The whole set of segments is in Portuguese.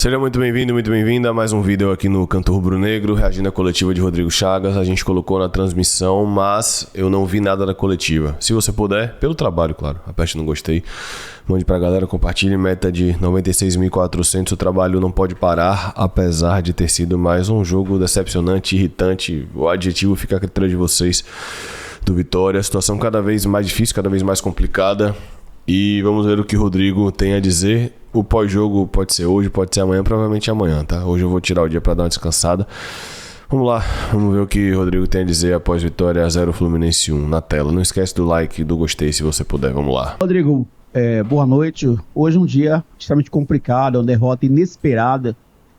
Seja muito bem-vindo e muito bem-vinda a mais um vídeo aqui no Canto Rubro Negro, reagindo à coletiva de Rodrigo Chagas. A gente colocou na transmissão, mas eu não vi nada da coletiva. Se você puder, pelo trabalho, claro, aperte no gostei, mande pra galera, compartilhe, meta de 96.400, o trabalho não pode parar, apesar de ter sido mais um jogo decepcionante, irritante, o adjetivo fica a critério de vocês, do Vitória. A situação cada vez mais difícil, cada vez mais complicada. E vamos ver o que o Rodrigo tem a dizer. O pós-jogo pode ser hoje, pode ser amanhã, provavelmente amanhã, tá? Hoje eu vou tirar o dia para dar uma descansada. Vamos lá, vamos ver o que o Rodrigo tem a dizer após Vitória 0 Fluminense 1 na tela. Não esquece do like e do gostei se você puder, vamos lá. Rodrigo, boa noite. Hoje é um dia extremamente complicado, uma derrota inesperada,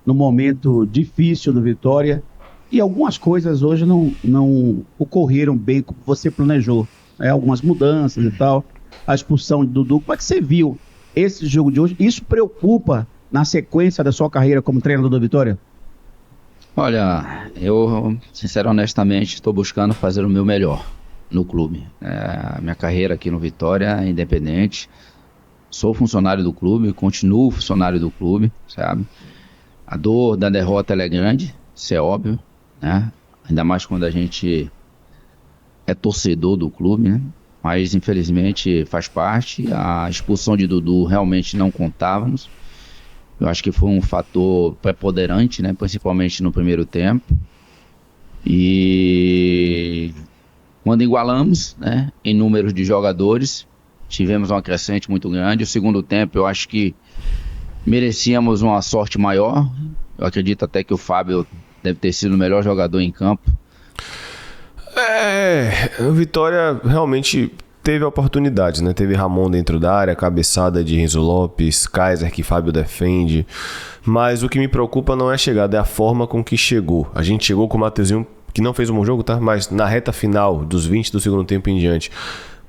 num momento difícil do Vitória. E algumas coisas hoje não ocorreram bem como você planejou. Algumas mudanças e tal. A expulsão de Dudu. Como é que você viu esse jogo de hoje? Isso preocupa na sequência da sua carreira como treinador do Vitória? Olha, eu, honestamente, estou buscando fazer o meu melhor no clube. A minha carreira aqui no Vitória é independente. Sou funcionário do clube, continuo funcionário do clube, sabe? A dor da derrota ela é grande, isso é óbvio, né? Ainda mais quando a gente é torcedor do clube, né? Mas infelizmente faz parte. A expulsão de Dudu realmente não contávamos. Eu acho que foi um fator preponderante, né? Principalmente no primeiro tempo. E quando igualamos, né, em números de jogadores, tivemos uma crescente muito grande. O segundo tempo eu acho que merecíamos uma sorte maior. Eu acredito até que o Fábio deve ter sido o melhor jogador em campo. O Vitória realmente teve oportunidades, né? Teve Ramon dentro da área, cabeçada de Renzo Lopes, Kaiser que Fábio defende. Mas o que me preocupa não é a chegada, é a forma com que chegou. A gente chegou com o Mateuzinho, que não fez um bom jogo, tá? Mas na reta final, dos 20 do segundo tempo em diante,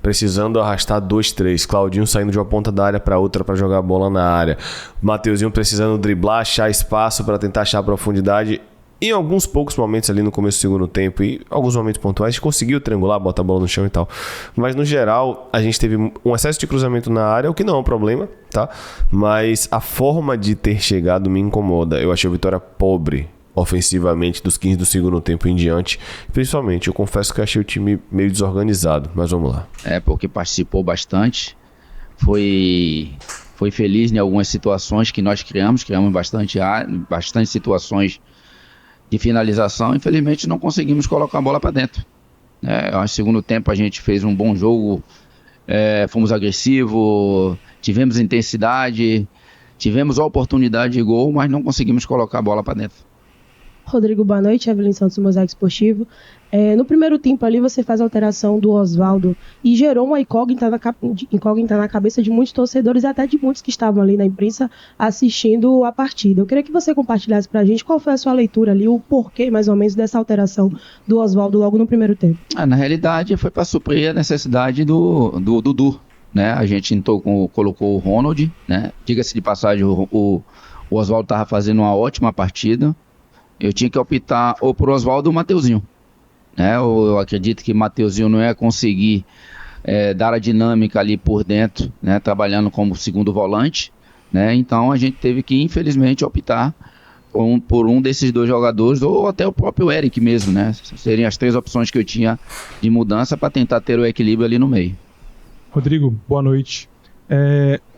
precisando arrastar 2-3, Claudinho saindo de uma ponta da área para outra para jogar a bola na área, Mateuzinho precisando driblar, achar espaço para tentar achar profundidade. Em alguns poucos momentos ali no começo do segundo tempo e alguns momentos pontuais, a gente conseguiu triangular, botar a bola no chão e tal. Mas no geral, a gente teve um excesso de cruzamento na área, o que não é um problema, tá? Mas a forma de ter chegado me incomoda. Eu achei o Vitória pobre ofensivamente dos 15 do segundo tempo em diante. Principalmente, eu confesso que achei o time meio desorganizado, mas vamos lá. Porque participou bastante. Foi feliz em algumas situações que nós criamos bastante situações de finalização. Infelizmente não conseguimos colocar a bola para dentro. No segundo tempo a gente fez um bom jogo, fomos agressivos, tivemos intensidade, tivemos a oportunidade de gol, mas não conseguimos colocar a bola para dentro. Rodrigo, boa noite, Evelyn Santos, Mosaico Esportivo. No primeiro tempo ali você faz a alteração do Oswaldo e gerou uma incógnita na cabeça de muitos torcedores e até de muitos que estavam ali na imprensa assistindo a partida. Eu queria que você compartilhasse pra gente qual foi a sua leitura ali, o porquê mais ou menos dessa alteração do Oswaldo logo no primeiro tempo. Na realidade foi para suprir a necessidade do Dudu, né? A gente colocou o Ronald, né? Diga-se de passagem, o Oswaldo estava fazendo uma ótima partida. Eu tinha que optar ou por Oswaldo ou Mateuzinho. Eu acredito que Mateuzinho não ia conseguir dar a dinâmica ali por dentro, né, trabalhando como segundo volante, né? Então a gente teve que, infelizmente, optar por um desses dois jogadores, ou até o próprio Eric mesmo, né? Seriam as três opções que eu tinha de mudança para tentar ter o equilíbrio ali no meio. Rodrigo, boa noite.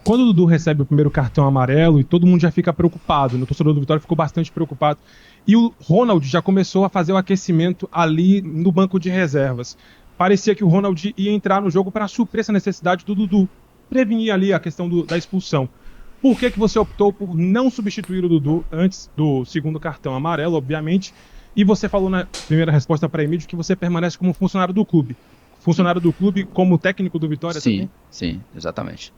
Quando o Dudu recebe o primeiro cartão amarelo e todo mundo já fica preocupado, o torcedor do Vitória ficou bastante preocupado, e o Ronald já começou a fazer o aquecimento ali no banco de reservas. Parecia que o Ronald ia entrar no jogo para suprir essa necessidade do Dudu, prevenir ali a questão da expulsão. Por que você optou por não substituir o Dudu antes do segundo cartão amarelo, obviamente, e você falou na primeira resposta para Emílio que você permanece como funcionário do clube? Funcionário do clube como técnico do Vitória também? Sim, exatamente.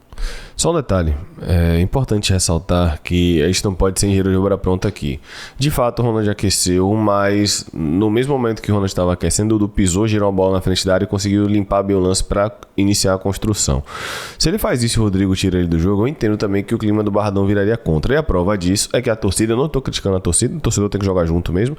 Só um detalhe, é importante ressaltar que a gente não pode ser engenheiro de obra pronta aqui. De fato o Ronald aqueceu, mas no mesmo momento que o Ronald estava aquecendo, o Dudu pisou, girou a bola na frente da área e conseguiu limpar bem o lance para iniciar a construção. Se ele faz isso e o Rodrigo tira ele do jogo, eu entendo também que o clima do Barradão viraria contra. E a prova disso é que a torcida, eu não estou criticando a torcida, o torcedor tem que jogar junto mesmo,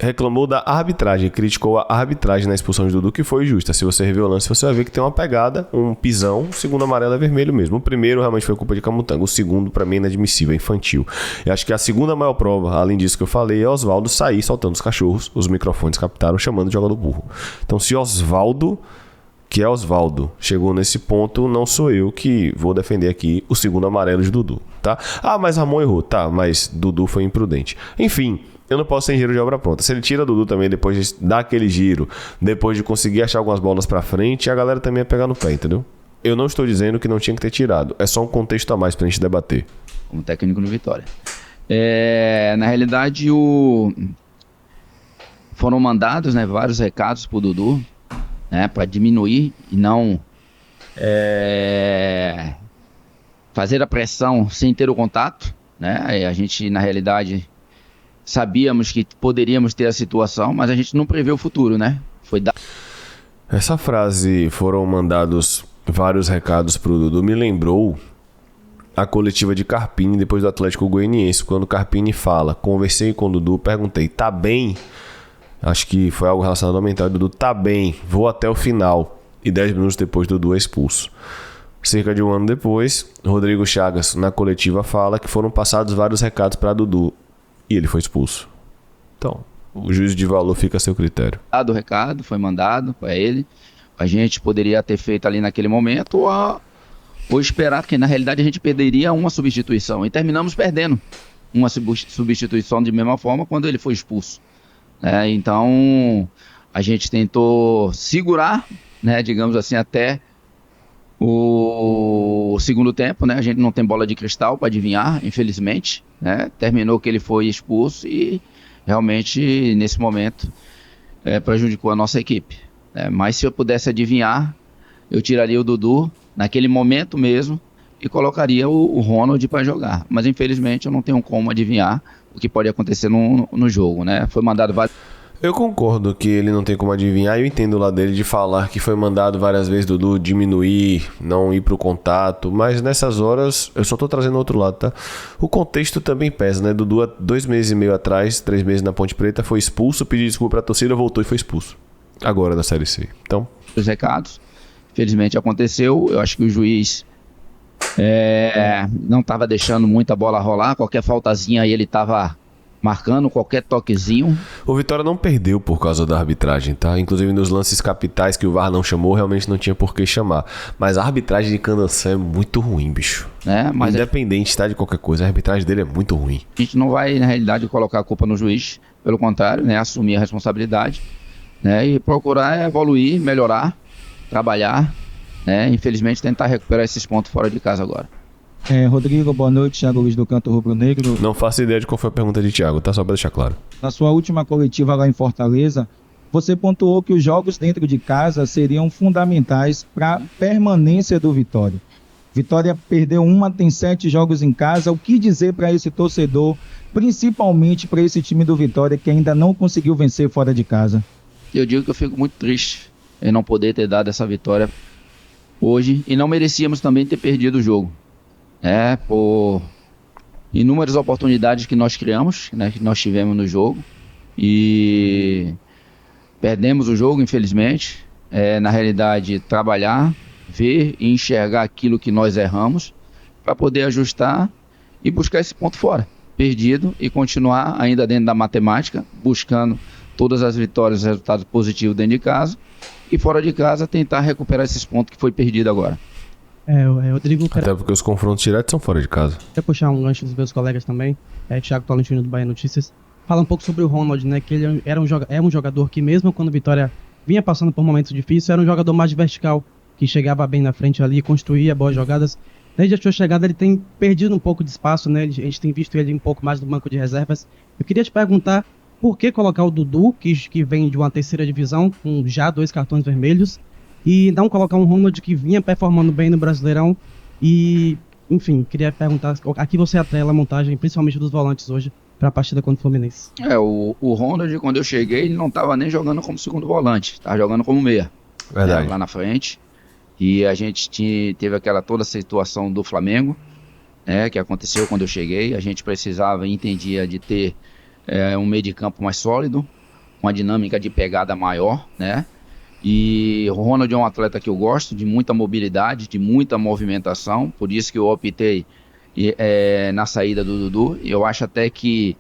reclamou da arbitragem, criticou a arbitragem na expulsão de Dudu, que foi justa. Se você rever o lance, você vai ver que tem uma pegada, um pisão, o segundo amarelo é vermelho mesmo. O primeiro realmente foi culpa de Camutanga, o segundo pra mim é inadmissível, é infantil. Eu acho que a segunda maior prova, além disso que eu falei, é Oswaldo sair soltando os cachorros, os microfones captaram, chamando de jogador burro. Então se Oswaldo, que é Oswaldo, chegou nesse ponto, não sou eu que vou defender aqui o segundo amarelo de Dudu, tá? Ah, mas Ramon errou, tá, mas Dudu foi imprudente. Enfim, eu não posso ser giro de obra pronta. Se ele tira Dudu também depois de dar aquele giro, depois de conseguir achar algumas bolas pra frente, a galera também ia pegar no pé, entendeu? Eu não estou dizendo que não tinha que ter tirado. É só um contexto a mais pra gente debater. Como técnico no Vitória. Na realidade, foram mandados, né, vários recados pro Dudu, né, para diminuir e não fazer a pressão sem ter o contato, né? A gente, na realidade, sabíamos que poderíamos ter a situação, mas a gente não prevê o futuro, né? Essa frase, foram mandados vários recados pro Dudu, me lembrou a coletiva de Carpini depois do Atlético Goianiense, quando Carpini fala, conversei com o Dudu, perguntei, tá bem? Acho que foi algo relacionado ao mental. Dudu, tá bem, vou até o final. E 10 minutos depois, Dudu é expulso. Cerca de um ano depois, Rodrigo Chagas, na coletiva, fala que foram passados vários recados para Dudu e ele foi expulso. Então, o juízo de valor fica a seu critério. O recado foi mandado para ele. A gente poderia ter feito ali naquele momento ou esperar, porque na realidade a gente perderia uma substituição. E terminamos perdendo uma substituição de mesma forma quando ele foi expulso. Então, a gente tentou segurar, né, digamos assim, até o segundo tempo, né? A gente não tem bola de cristal para adivinhar, infelizmente, né? Terminou que ele foi expulso e realmente, nesse momento, prejudicou a nossa equipe. Mas se eu pudesse adivinhar, eu tiraria o Dudu naquele momento mesmo e colocaria o Ronald para jogar. Mas, infelizmente, eu não tenho como adivinhar o que pode acontecer no jogo, né? Foi mandado vários... Eu concordo que ele não tem como adivinhar. Eu entendo o lado dele de falar que foi mandado várias vezes Dudu diminuir, não ir pro contato. Mas nessas horas, eu só tô trazendo outro lado, tá? O contexto também pesa, né? Dudu, há 2 meses e meio atrás, 3 meses na Ponte Preta, foi expulso, pediu desculpa pra torcida, voltou e foi expulso. Agora da Série C. Então... Os recados, felizmente aconteceu. Eu acho que o juiz não estava deixando muita bola rolar. Qualquer faltazinha aí ele estava marcando, qualquer toquezinho. O Vitória não perdeu por causa da arbitragem, tá? Inclusive nos lances capitais que o VAR não chamou, realmente não tinha por que chamar. Mas a arbitragem de Candançã é muito ruim, bicho. Mas independente, tá, de qualquer coisa, a arbitragem dele é muito ruim. A gente não vai, na realidade, colocar a culpa no juiz. Pelo contrário, né? Assumir a responsabilidade, né? E procurar evoluir, melhorar, trabalhar, né? Infelizmente, tentar recuperar esses pontos fora de casa agora. Rodrigo, boa noite. Thiago Luiz do Canto Rubro Negro. Não faço ideia de qual foi a pergunta de Thiago, tá? Só pra deixar claro. Na sua última coletiva lá em Fortaleza, você pontuou que os jogos dentro de casa seriam fundamentais para a permanência do Vitória. Vitória perdeu tem 7 jogos em casa. O que dizer para esse torcedor, principalmente para esse time do Vitória que ainda não conseguiu vencer fora de casa? Eu digo que eu fico muito triste em não poder ter dado essa vitória hoje e não merecíamos também ter perdido o jogo. Por inúmeras oportunidades que nós criamos, né, que nós tivemos no jogo e perdemos o jogo, infelizmente. Na realidade, trabalhar, ver e enxergar aquilo que nós erramos para poder ajustar e buscar esse ponto fora, perdido, e continuar ainda dentro da matemática, buscando todas as vitórias e resultados positivos dentro de casa e fora de casa tentar recuperar esses pontos que foi perdido agora. Rodrigo... Até porque os confrontos diretos são fora de casa. Quero puxar um gancho dos meus colegas também. Thiago Tolentino do Bahia Notícias. Fala um pouco sobre o Ronald, né? Que ele é um jogador que, mesmo quando o Vitória vinha passando por momentos difíceis, era um jogador mais vertical, que chegava bem na frente ali, construía boas jogadas. Desde a sua chegada ele tem perdido um pouco de espaço, né? A gente tem visto ele um pouco mais no banco de reservas. Eu queria te perguntar por que colocar o Dudu, que vem de uma terceira divisão, com já 2 cartões vermelhos, e não colocar um Ronald que vinha performando bem no Brasileirão. E, enfim, queria perguntar, aqui você atrela a montagem, principalmente dos volantes hoje, para a partida contra o Fluminense. O Ronald, quando eu cheguei, ele não estava nem jogando como segundo volante, estava jogando como meia. Verdade. Lá na frente. E a gente teve toda a situação do Flamengo, né, que aconteceu quando eu cheguei. A gente precisava e entendia de ter um meio de campo mais sólido, uma dinâmica de pegada maior, né? E o Ronald é um atleta que eu gosto, de muita mobilidade, de muita movimentação, por isso que eu optei na saída do Dudu. Eu acho até que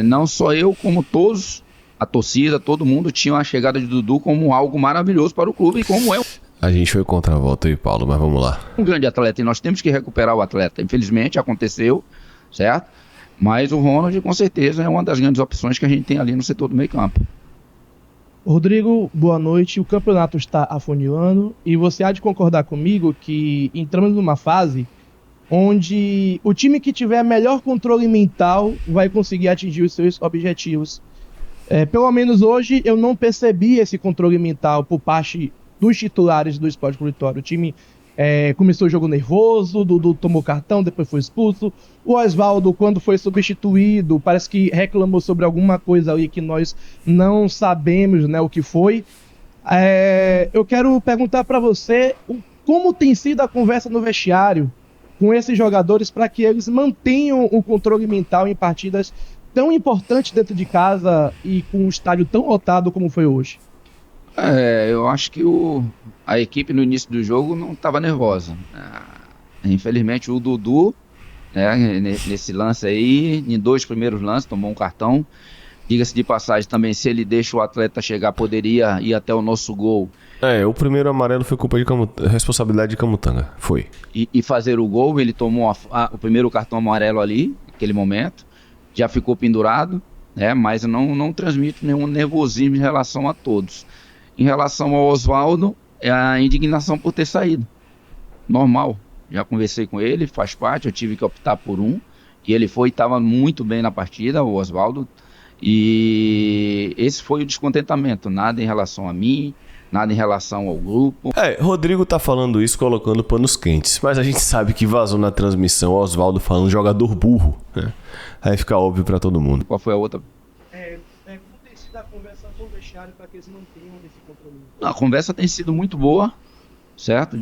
não só eu, como todos, a torcida, todo mundo tinha a chegada de Dudu como algo maravilhoso para o clube, e como é A gente foi contra a volta aí, Paulo, mas vamos lá. um grande atleta, e nós temos que recuperar o atleta. Infelizmente aconteceu, certo? Mas o Ronald, com certeza, é uma das grandes opções que a gente tem ali no setor do meio campo. Rodrigo, boa noite. O campeonato está afunilando e você há de concordar comigo que entramos numa fase onde o time que tiver melhor controle mental vai conseguir atingir os seus objetivos. Pelo menos hoje eu não percebi esse controle mental por parte dos titulares do Sport Clube Vitória. O time começou o jogo nervoso, o Dudu tomou cartão, depois foi expulso. O Osvaldo, quando foi substituído, parece que reclamou sobre alguma coisa ali que nós não sabemos, né, o que foi. Eu quero perguntar para você como tem sido a conversa no vestiário com esses jogadores para que eles mantenham o controle mental em partidas tão importantes dentro de casa e com um estádio tão lotado como foi hoje. Eu acho que a equipe no início do jogo não estava nervosa. Infelizmente o Dudu, nesse lance aí, em 2 primeiros lances, tomou um cartão. Diga-se de passagem também, se ele deixa o atleta chegar, poderia ir até o nosso gol. O primeiro amarelo foi culpa de responsabilidade de Camutanga, foi. E fazer o gol, ele tomou o primeiro cartão amarelo ali, naquele momento, já ficou pendurado, mas não transmite nenhum nervosismo em relação a todos. Em relação ao Osvaldo, é a indignação por ter saído. Normal. Já conversei com ele, faz parte, eu tive que optar por um. E ele estava muito bem na partida, o Osvaldo. E esse foi o descontentamento. Nada em relação a mim, nada em relação ao grupo. Rodrigo tá falando isso colocando panos quentes. Mas a gente sabe que vazou na transmissão o Osvaldo falando jogador burro, né? Aí fica óbvio pra todo mundo. Qual foi a outra? Como tem sido a conversa com o vestiário para que eles mantenham esse compromisso? A conversa tem sido muito boa, certo?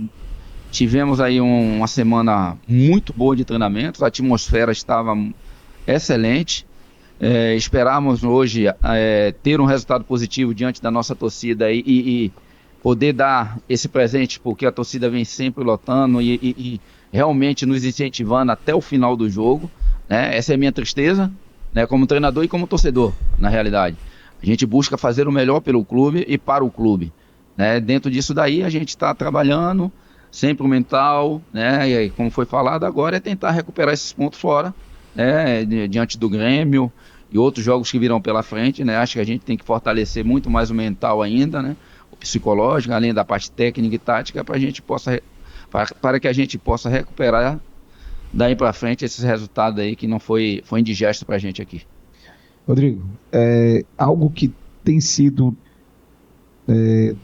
Tivemos aí uma semana muito boa de treinamentos, a atmosfera estava excelente. Esperamos hoje ter um resultado positivo diante da nossa torcida e poder dar esse presente, porque a torcida vem sempre lotando e realmente nos incentivando até o final do jogo, né? Essa é a minha tristeza, né, como treinador e como torcedor, na realidade. A gente busca fazer o melhor pelo clube e para o clube, né? Dentro disso daí a gente está trabalhando sempre o mental, né? E como foi falado agora, é tentar recuperar esses pontos fora, né? Diante do Grêmio e outros jogos que virão pela frente, né? Acho que a gente tem que fortalecer muito mais o mental ainda, né? O psicológico, além da parte técnica e tática, para que a gente possa recuperar daí para frente esses resultados aí que não foi indigesto para a gente aqui. Rodrigo, algo que tem sido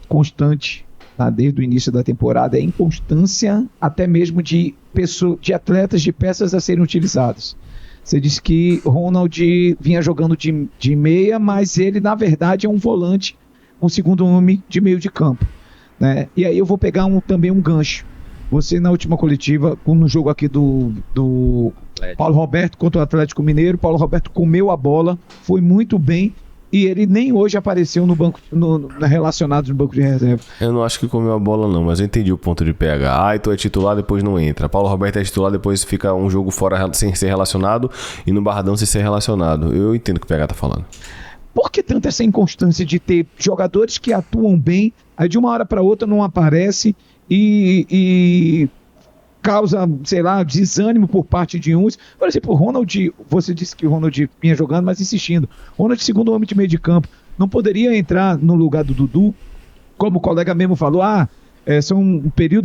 constante desde o início da temporada é a inconstância até mesmo de atletas, de peças a serem utilizadas. Você disse que Ronald vinha jogando de meia, mas ele na verdade é um volante, um segundo homem de meio de campo, né? E aí eu vou pegar também um gancho. Você na última coletiva, no jogo aqui do Paulo Roberto contra o Atlético Mineiro, Paulo Roberto comeu a bola, foi muito bem, e ele nem hoje apareceu no banco, relacionado no banco de reserva. Eu não acho que comeu a bola não, mas eu entendi o ponto de PH. Então é titular, depois não entra. Paulo Roberto é titular, depois fica um jogo fora sem ser relacionado e no Barradão sem ser relacionado. Eu entendo o que o PH tá falando. Por que tanta essa inconstância de ter jogadores que atuam bem, aí de uma hora para outra não aparece e causa, sei lá, desânimo por parte de uns? Por exemplo, o Ronald, você disse que o Ronald vinha jogando, mas insistindo. Ronald, segundo homem de meio de campo, não poderia entrar no lugar do Dudu? Como o colega mesmo falou,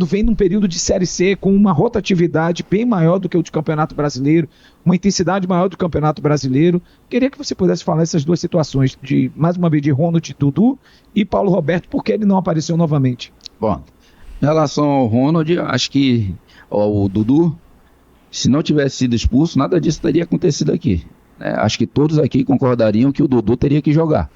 vem num período de Série C com uma rotatividade bem maior do que o de Campeonato Brasileiro, uma intensidade maior do Campeonato Brasileiro. Queria que você pudesse falar essas duas situações, mais uma vez, de Ronald, Dudu e Paulo Roberto, porque ele não apareceu novamente. Bom, em relação ao Ronald, acho que o Dudu, se não tivesse sido expulso, nada disso teria acontecido aqui, né? Acho que todos aqui concordariam que o Dudu teria que jogar.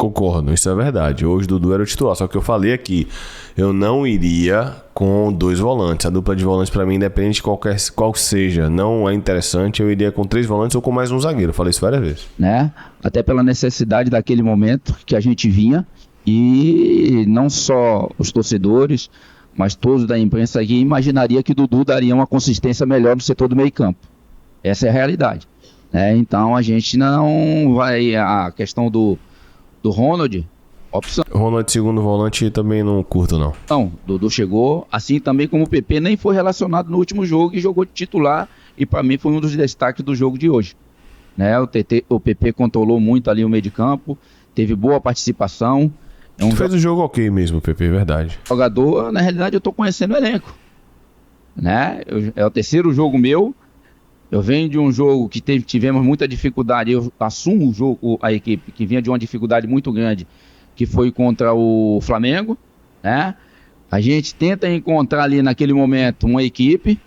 Concordo, isso é verdade. Hoje o Dudu era o titular, só que eu falei aqui, eu não iria com 2 volantes. A dupla de volantes pra mim, independente de qual seja, não é interessante. Eu iria com 3 volantes ou com mais um zagueiro. Eu falei isso várias vezes. Né? Até pela necessidade daquele momento que a gente vinha, e não só os torcedores, mas todos da imprensa aqui imaginaria que Dudu daria uma consistência melhor no setor do meio campo. Essa é a realidade. Né? Então a gente não vai... A questão do Ronald, opção. Ronald de segundo volante também não curto, não. Não, Dudu chegou, assim também como o PP nem foi relacionado no último jogo e jogou de titular, e para mim foi um dos destaques do jogo de hoje. Né? O PP controlou muito ali o meio de campo, teve boa participação. Fez o jogo ok mesmo, PP, verdade. Jogador, na realidade eu tô conhecendo o elenco. Né? É o terceiro jogo meu. Eu venho de um jogo que tivemos muita dificuldade. Eu assumo o jogo, a equipe que vinha de uma dificuldade muito grande, que foi contra o Flamengo. Né? A gente tenta encontrar ali naquele momento uma equipe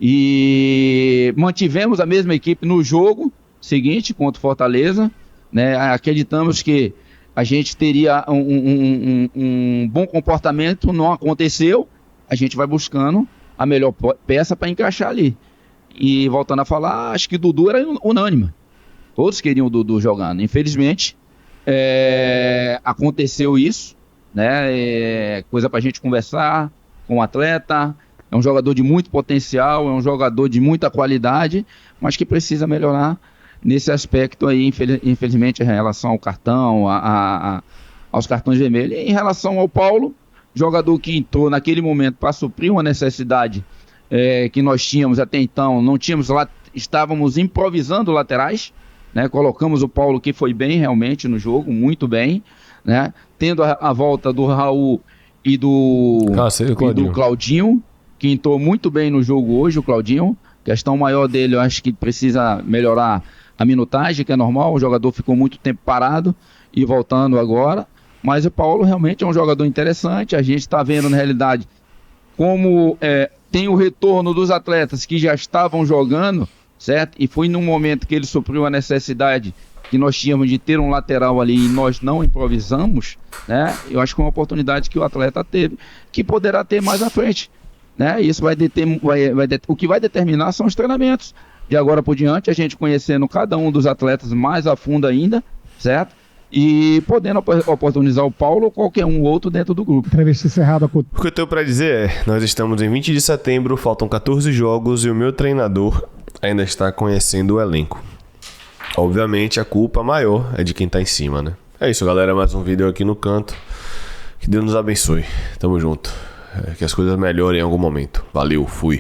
e mantivemos a mesma equipe no jogo seguinte contra o Fortaleza. Né? Acreditamos que a gente teria um bom comportamento, não aconteceu. A gente vai buscando a melhor peça para encaixar ali. E voltando a falar, acho que Dudu era unânime. Todos queriam o Dudu jogando. Infelizmente, aconteceu isso, né? Coisa pra gente conversar com o atleta. É um jogador de muito potencial, é um jogador de muita qualidade, mas que precisa melhorar nesse aspecto aí, infelizmente, em relação ao cartão, aos cartões vermelhos. E em relação ao Paulo, jogador que entrou naquele momento para suprir uma necessidade que nós tínhamos até então, não tínhamos lá, estávamos improvisando laterais, né? Colocamos o Paulo, que foi bem realmente no jogo, muito bem, né? Tendo a volta do Raul e do Claudinho, que entrou muito bem no jogo hoje, o Claudinho. Questão maior dele, eu acho que precisa melhorar a minutagem, que é normal, o jogador ficou muito tempo parado e voltando agora, mas o Paulo realmente é um jogador interessante. A gente está vendo na realidade como tem o retorno dos atletas que já estavam jogando, certo? E foi num momento que ele supriu a necessidade que nós tínhamos de ter um lateral ali e nós não improvisamos, né? Eu acho que é uma oportunidade que o atleta teve, que poderá ter mais à frente, né? Isso o que vai determinar são os treinamentos. De agora por diante, a gente conhecendo cada um dos atletas mais a fundo ainda, certo? E podendo oportunizar o Paulo ou qualquer um outro dentro do grupo. Entrevista encerrada. O que eu tenho pra dizer é, nós estamos em 20 de setembro, faltam 14 jogos e o meu treinador ainda está conhecendo o elenco. Obviamente a culpa maior é de quem tá em cima, né? É isso, galera, mais um vídeo aqui no canto. Que Deus nos abençoe. Tamo junto. Que as coisas melhorem em algum momento. Valeu, fui.